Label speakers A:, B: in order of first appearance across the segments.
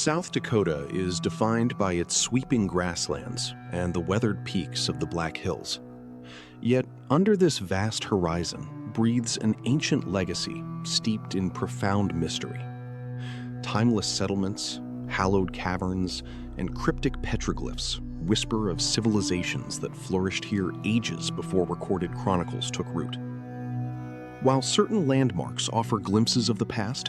A: South Dakota is defined by its sweeping grasslands and the weathered peaks of the Black Hills. Yet, under this vast horizon breathes an ancient legacy steeped in profound mystery. Timeless settlements, hallowed caverns, and cryptic petroglyphs whisper of civilizations that flourished here ages before recorded chronicles took root. While certain landmarks offer glimpses of the past,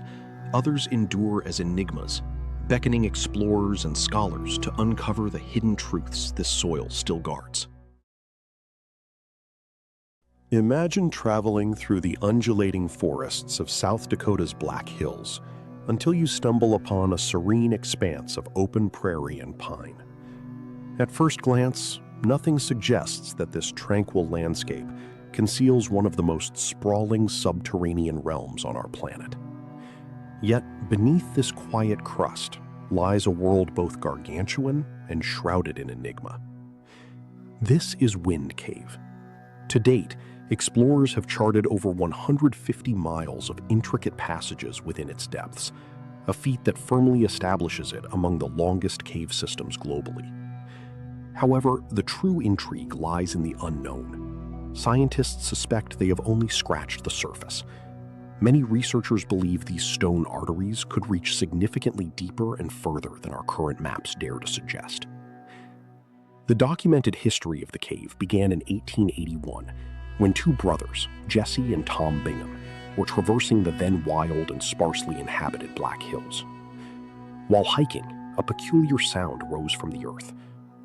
A: others endure as enigmas, beckoning explorers and scholars to uncover the hidden truths this soil still guards.
B: Imagine traveling through the undulating forests of South Dakota's Black Hills until you stumble upon a serene expanse of open prairie and pine. At first glance, nothing suggests that this tranquil landscape conceals one of the most sprawling subterranean realms on our planet. Yet, beneath this quiet crust lies a world both gargantuan and shrouded in enigma. This is Wind Cave. To date, explorers have charted over 150 miles of intricate passages within its depths, a feat that firmly establishes it among the longest cave systems globally. However, the true intrigue lies in the unknown. Scientists suspect they have only scratched the surface. Many researchers believe these stone arteries could reach significantly deeper and further than our current maps dare to suggest. The documented history of the cave began in 1881, when two brothers, Jesse and Tom Bingham, were traversing the then wild and sparsely inhabited Black Hills. While hiking, a peculiar sound rose from the earth,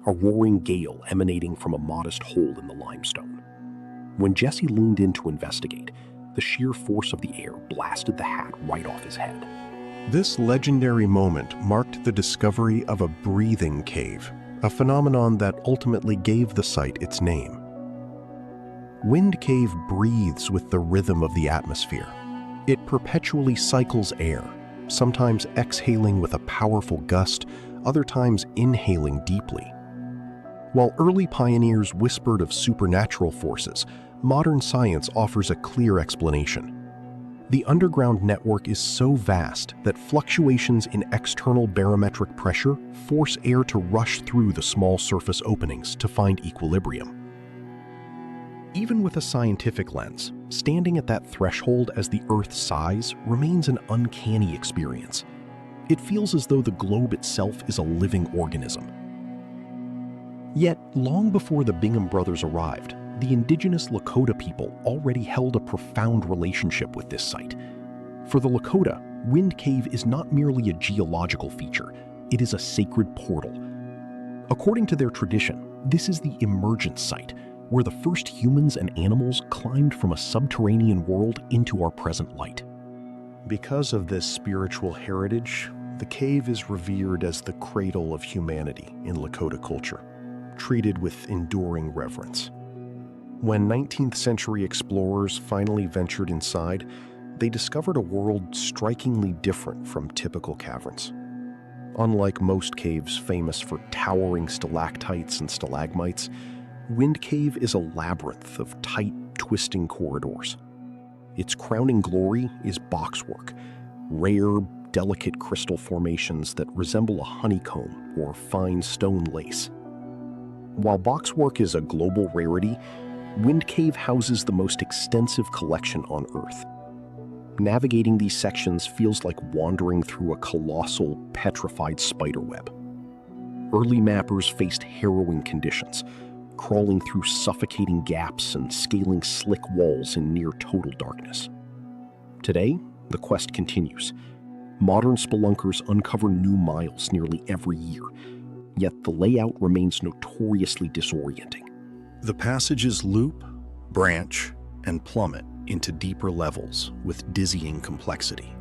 B: a roaring gale emanating from a modest hole in the limestone. When Jesse leaned in to investigate, the sheer force of the air blasted the hat right off his head.
C: This legendary moment marked the discovery of a breathing cave, a phenomenon that ultimately gave the site its name. Wind Cave breathes with the rhythm of the atmosphere. It perpetually cycles air, sometimes exhaling with a powerful gust, other times inhaling deeply. While early pioneers whispered of supernatural forces, modern science offers a clear explanation. The underground network is so vast that fluctuations in external barometric pressure force air to rush through the small surface openings to find equilibrium. Even with a scientific lens, standing at that threshold as the Earth sighs remains an uncanny experience. It feels as though the globe itself is a living organism. Yet, long before the Bingham brothers arrived, the indigenous Lakota people already held a profound relationship with this site. For the Lakota, Wind Cave is not merely a geological feature, it is a sacred portal. According to their tradition, this is the emergence site, where the first humans and animals climbed from a subterranean world into our present light. Because of this spiritual heritage, the cave is revered as the cradle of humanity in Lakota culture, treated with enduring reverence. When 19th century explorers finally ventured inside, they discovered a world strikingly different from typical caverns. Unlike most caves famous for towering stalactites and stalagmites, Wind Cave is a labyrinth of tight, twisting corridors. Its crowning glory is boxwork, rare, delicate crystal formations that resemble a honeycomb or fine stone lace. While boxwork is a global rarity, Wind Cave houses the most extensive collection on Earth. Navigating these sections feels like wandering through a colossal, petrified spiderweb. Early mappers faced harrowing conditions, crawling through suffocating gaps and scaling slick walls in near total darkness. Today, the quest continues. Modern spelunkers uncover new miles nearly every year, yet the layout remains notoriously disorienting.
A: The passages loop, branch, and plummet into deeper levels with dizzying complexity.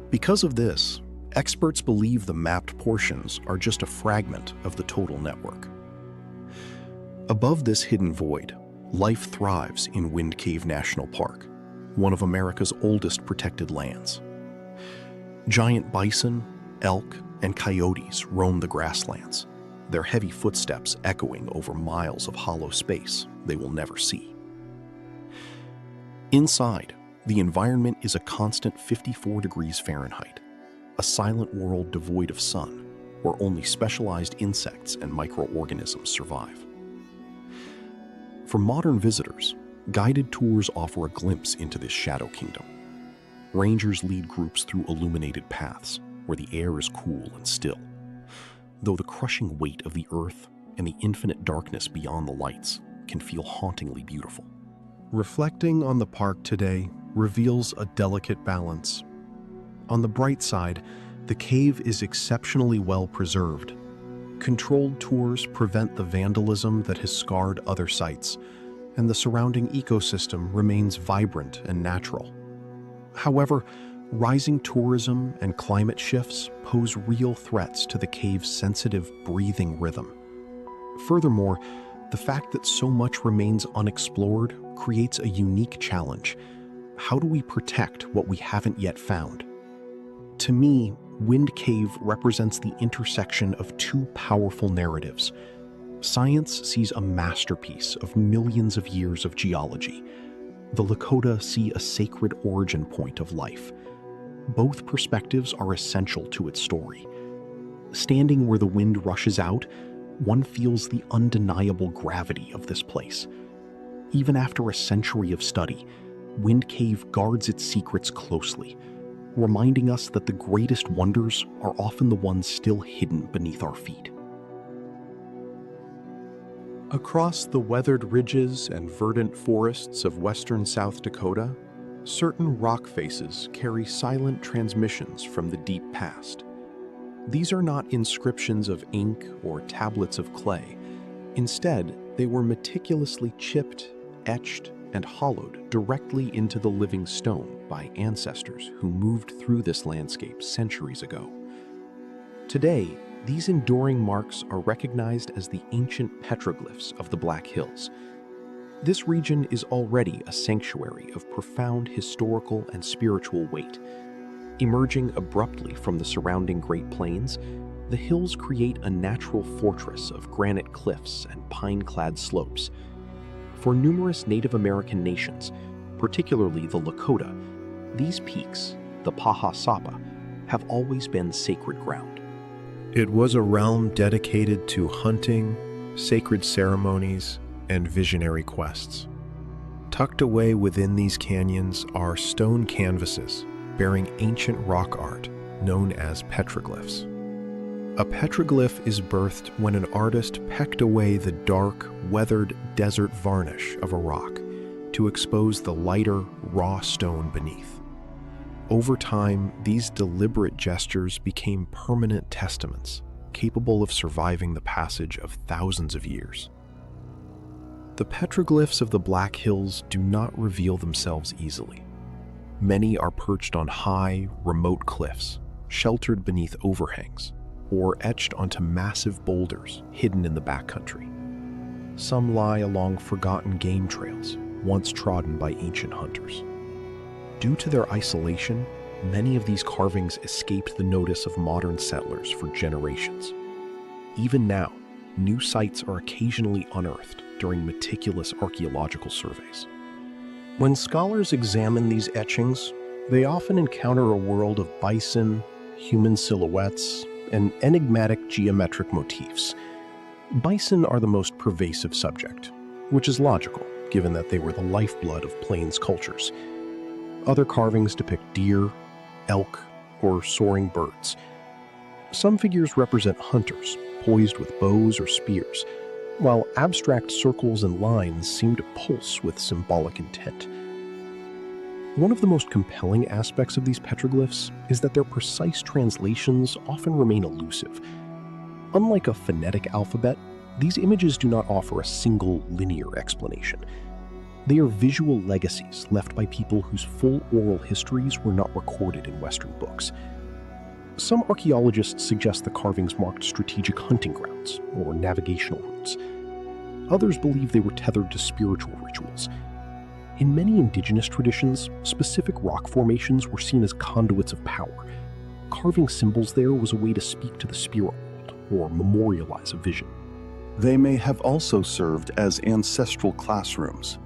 A: Because of this, experts believe the mapped portions are just a fragment of the total network. Above this hidden void, life thrives in Wind Cave National Park, one of America's oldest protected lands. Giant bison, elk, and coyotes roam the grasslands, their heavy footsteps echoing over miles of hollow space they will never see. Inside, the environment is a constant 54 degrees Fahrenheit,
B: a silent world devoid of sun, where only specialized insects and microorganisms survive. For modern visitors, guided tours offer a glimpse into this shadow kingdom. Rangers lead groups through illuminated paths, where the air is cool and still, though the crushing weight of the earth and the infinite darkness beyond the lights can feel hauntingly beautiful.
C: Reflecting on the park today reveals a delicate balance. On the bright side, the cave is exceptionally well preserved. Controlled tours prevent the vandalism that has scarred other sites, and the surrounding ecosystem remains vibrant and natural. However, rising tourism and climate shifts pose real threats to the cave's sensitive breathing rhythm. Furthermore, the fact that so much remains unexplored creates a unique challenge. How do we protect what we haven't yet found? To me, Wind Cave represents the intersection of two powerful narratives. Science sees a masterpiece of millions of years of geology. The Lakota see a sacred origin point of life. Both perspectives are essential to its story. Standing where the wind rushes out, one feels the undeniable gravity of this place. Even after a century of study, Wind Cave guards its secrets closely, reminding us that the greatest wonders are often the ones still hidden beneath our feet.
A: Across the weathered ridges and verdant forests of western South Dakota, certain rock faces carry silent transmissions from the deep past. These are not inscriptions of ink or tablets of clay. Instead, they were meticulously chipped, etched, and hollowed directly into the living stone by ancestors who moved through this landscape centuries ago. Today, these enduring marks are recognized as the ancient petroglyphs of the Black Hills. This region is already a sanctuary of profound historical and spiritual weight. Emerging abruptly from the surrounding Great Plains, the hills create a natural fortress of granite cliffs and pine-clad slopes. For numerous Native American nations, particularly the Lakota, these peaks, the Paha Sapa, have always been sacred ground.
C: It was a realm dedicated to hunting, sacred ceremonies, and visionary quests. Tucked away within these canyons are stone canvases bearing ancient rock art known as petroglyphs. A petroglyph is birthed when an artist pecked away the dark, weathered desert varnish of a rock to expose the lighter, raw stone beneath. Over time, these deliberate gestures became permanent testaments, capable of surviving the passage of thousands of years. The petroglyphs of the Black Hills do not reveal themselves easily. Many are perched on high, remote cliffs, sheltered beneath overhangs, or etched onto massive boulders hidden in the backcountry. Some lie along forgotten game trails, once trodden by ancient hunters. Due to their isolation, many of these carvings escaped the notice of modern settlers for generations. Even now, new sites are occasionally unearthed during meticulous archaeological surveys. When scholars examine these etchings, they often encounter a world of bison, human silhouettes, and enigmatic geometric motifs. Bison are the most pervasive subject, which is logical, given that they were the lifeblood of plains cultures. Other carvings depict deer, elk, or soaring birds. Some figures represent hunters, poised with bows or spears, while abstract circles and lines seem to pulse with symbolic intent. One of the most compelling aspects of these petroglyphs is that their precise translations often remain elusive. Unlike a phonetic alphabet, these images do not offer a single linear explanation. They are visual legacies left by people whose full oral histories were not recorded in Western books. Some archaeologists suggest the carvings marked strategic hunting grounds or navigational routes. Others believe they were tethered to spiritual rituals. In many indigenous traditions, specific rock formations were seen as conduits of power. Carving symbols there was a way to speak to the spirit world or memorialize a vision.
D: They may have also served as ancestral classrooms.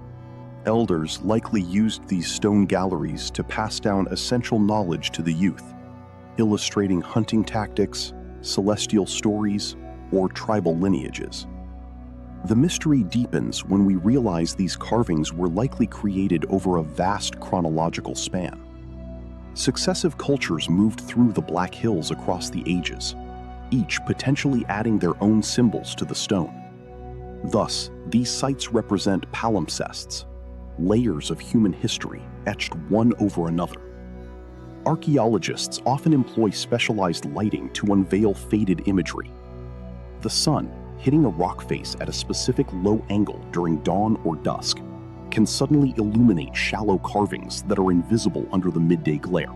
D: Elders likely used these stone galleries to pass down essential knowledge to the youth. illustrating hunting tactics, celestial stories, or tribal lineages. The mystery deepens when we realize these carvings were likely created over a vast chronological span. Successive cultures moved through the Black Hills across the ages, each potentially adding their own symbols to the stone. Thus, these sites represent palimpsests, layers of human history etched one over another. Archaeologists often employ specialized lighting to unveil faded imagery. The sun, hitting a rock face at a specific low angle during dawn or dusk, can suddenly illuminate shallow carvings that are invisible under the midday glare.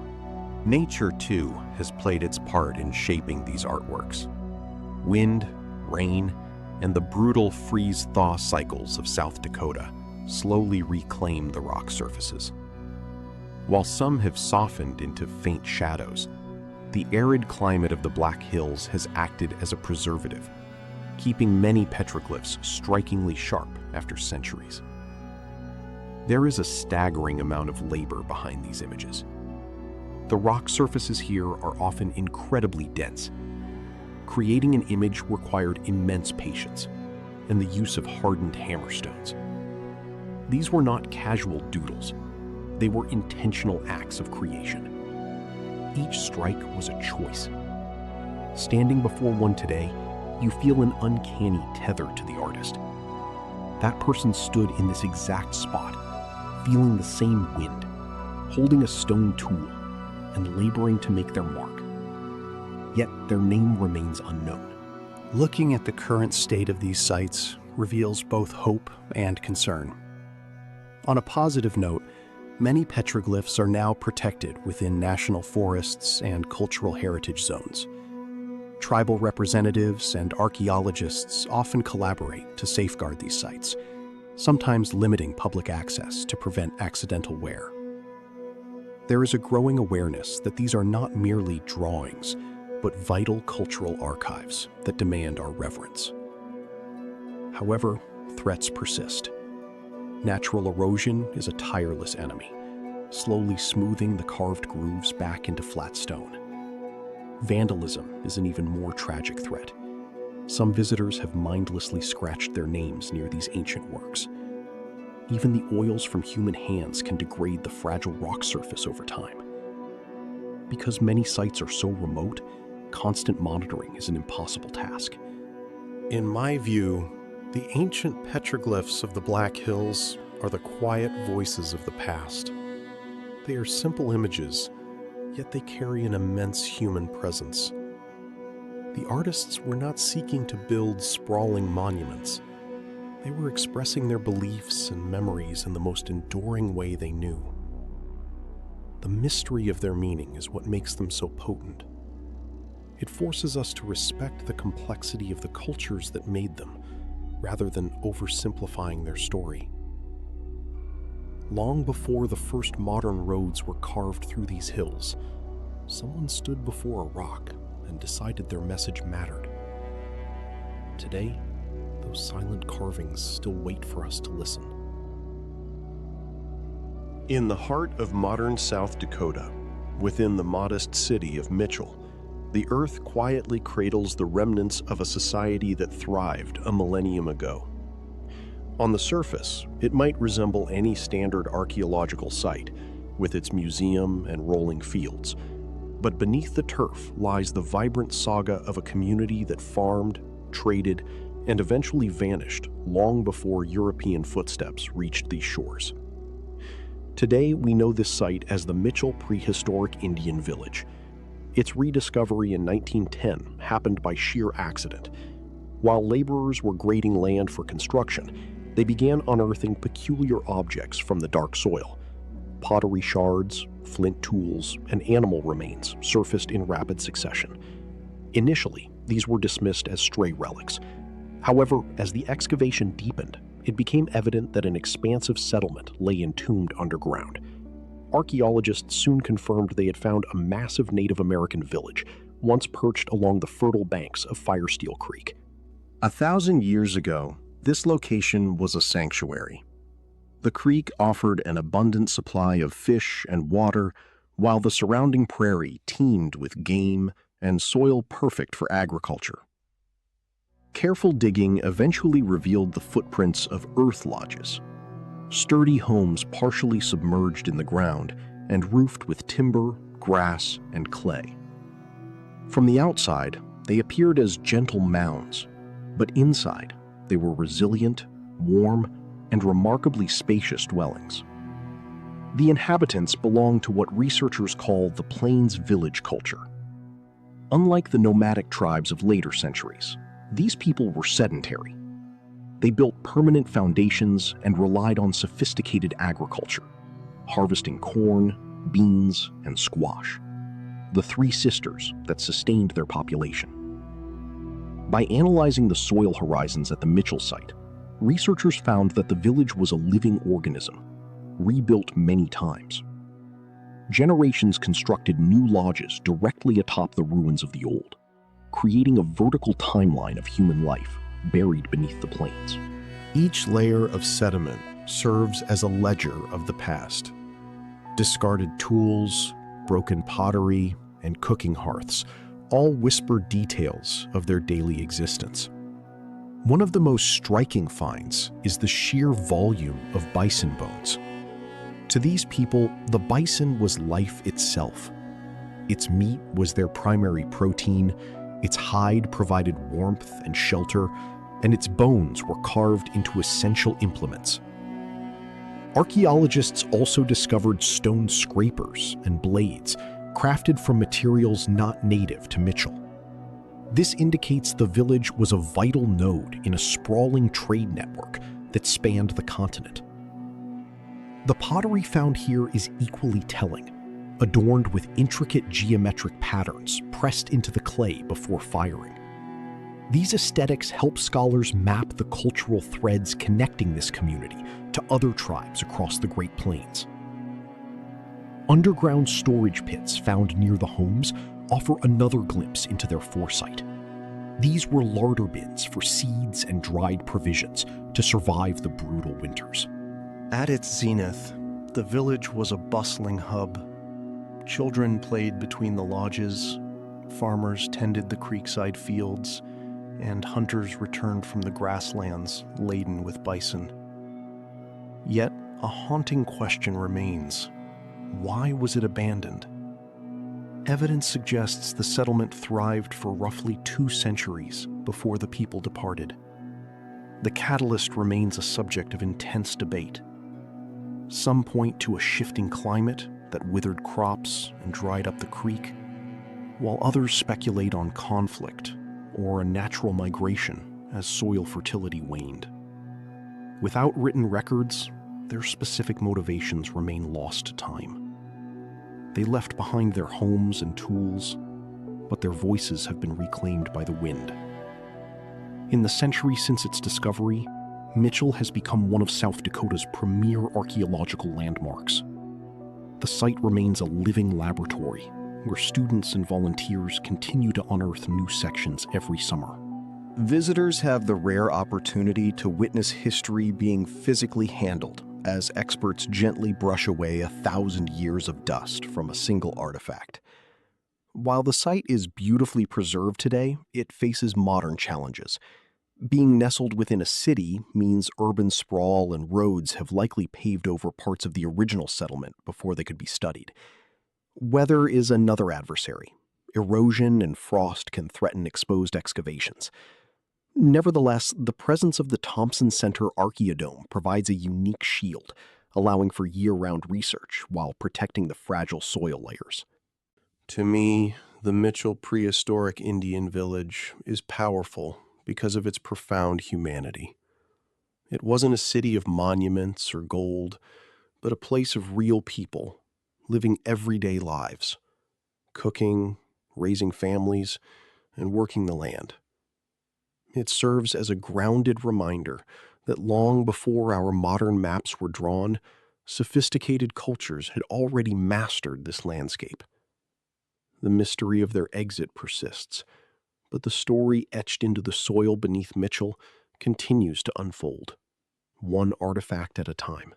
B: Nature, too, has played its part in shaping these artworks. Wind, rain, and the brutal freeze-thaw cycles of South Dakota slowly reclaim the rock surfaces. While some have softened into faint shadows, the arid climate of the Black Hills has acted as a preservative, keeping many petroglyphs strikingly sharp after centuries. There is a staggering amount of labor behind these images. The rock surfaces here are often incredibly dense. Creating an image required immense patience and the use of hardened hammerstones. These were not casual doodles. They were intentional acts of creation. Each strike was a choice. Standing before one today, you feel an uncanny tether to the artist. That person stood in this exact spot, feeling the same wind, holding a stone tool, and laboring to make their mark. Yet their name remains unknown.
C: Looking at the current state of these sites reveals both hope and concern. On a positive note, many petroglyphs are now protected within national forests and cultural heritage zones. Tribal representatives and archaeologists often collaborate to safeguard these sites, sometimes limiting public access to prevent accidental wear. There is a growing awareness that these are not merely drawings, but vital cultural archives that demand our reverence. However, threats persist. Natural erosion is a tireless enemy, slowly smoothing the carved grooves back into flat stone. Vandalism is an even more tragic threat. Some visitors have mindlessly scratched their names near these ancient works. Even the oils from human hands can degrade the fragile rock surface over time. Because many sites are so remote, constant monitoring is an impossible task.
B: In my view, the ancient petroglyphs of the Black Hills are the quiet voices of the past. They are simple images, yet they carry an immense human presence. The artists were not seeking to build sprawling monuments. They were expressing their beliefs and memories in the most enduring way they knew. The mystery of their meaning is what makes them so potent. It forces us to respect the complexity of the cultures that made them, rather than oversimplifying their story. Long before the first modern roads were carved through these hills, someone stood before a rock and decided their message mattered. Today, those silent carvings still wait for us to listen.
C: In the heart of modern South Dakota, within the modest city of Mitchell, the earth quietly cradles the remnants of a society that thrived a millennium ago. On the surface, it might resemble any standard archaeological site, with its museum and rolling fields. But beneath the turf lies the vibrant saga of a community that farmed, traded, and eventually vanished long before European footsteps reached these shores. Today, we know this site as the Mitchell Prehistoric Indian Village. Its rediscovery in 1910 happened by sheer accident. While laborers were grading land for construction, they began unearthing peculiar objects from the dark soil. Pottery shards, flint tools, and animal remains surfaced in rapid succession. Initially, these were dismissed as stray relics. However, as the excavation deepened, it became evident that an expansive settlement lay entombed underground. Archaeologists soon confirmed they had found a massive Native American village, once perched along the fertile banks of Firesteel Creek.
A: 1,000 years ago, this location was a sanctuary. The creek offered an abundant supply of fish and water, while the surrounding prairie teemed with game and soil perfect for agriculture. Careful digging eventually revealed the footprints of earth lodges, sturdy homes partially submerged in the ground and roofed with timber, grass, and clay. From the outside, they appeared as gentle mounds, but inside, they were resilient, warm, and remarkably spacious dwellings. The inhabitants belonged to what researchers call the Plains village culture. Unlike the nomadic tribes of later centuries, these people were sedentary. They built permanent foundations and relied on sophisticated agriculture, harvesting corn, beans, and squash, the three sisters that sustained their population. By analyzing the soil horizons at the Mitchell site, researchers found that the village was a living organism, rebuilt many times. Generations constructed new lodges directly atop the ruins of the old, creating a vertical timeline of human life buried beneath the plains.
C: Each layer of sediment serves as a ledger of the past. Discarded tools, broken pottery, and cooking hearths all whisper details of their daily existence. One of the most striking finds is the sheer volume of bison bones. To these people, the bison was life itself. Its meat was their primary protein, its hide provided warmth and shelter, and its bones were carved into essential implements. Archaeologists also discovered stone scrapers and blades, crafted from materials not native to Mitchell. This indicates the village was a vital node in a sprawling trade network that spanned the continent. The pottery found here is equally telling, adorned with intricate geometric patterns pressed into the clay before firing. These aesthetics help scholars map the cultural threads connecting this community to other tribes across the Great Plains. Underground storage pits found near the homes offer another glimpse into their foresight. These were larder bins for seeds and dried provisions to survive the brutal winters.
E: At its zenith, the village was a bustling hub. Children played between the lodges, farmers tended the creekside fields, and hunters returned from the grasslands laden with bison. Yet, a haunting question remains. Why was it abandoned? Evidence suggests the settlement thrived for roughly 2 centuries before the people departed. The catalyst remains a subject of intense debate. Some point to a shifting climate that withered crops and dried up the creek, while others speculate on conflict or a natural migration as soil fertility waned. Without written records, their specific motivations remain lost to time. They left behind their homes and tools, but their voices have been reclaimed by the wind. In the century since its discovery, Mitchell has become one of South Dakota's premier archaeological landmarks. The site remains a living laboratory where students and volunteers continue to unearth new sections every summer.
A: Visitors have the rare opportunity to witness history being physically handled as experts gently brush away 1,000 years of dust from a single artifact. While the site is beautifully preserved today, it faces modern challenges. Being nestled within a city means urban sprawl and roads have likely paved over parts of the original settlement before they could be studied. Weather is another adversary. Erosion and frost can threaten exposed excavations. Nevertheless, the presence of the Thompson Center Archaeodome provides a unique shield, allowing for year-round research while protecting the fragile soil layers.
C: To me, the Mitchell Prehistoric Indian Village is powerful because of its profound humanity. It wasn't a city of monuments or gold, but a place of real people living everyday lives, cooking, raising families, and working the land. It serves as a grounded reminder that long before our modern maps were drawn, sophisticated cultures had already mastered this landscape. The mystery of their exit persists, but the story etched into the soil beneath Mitchell continues to unfold, one artifact at a time.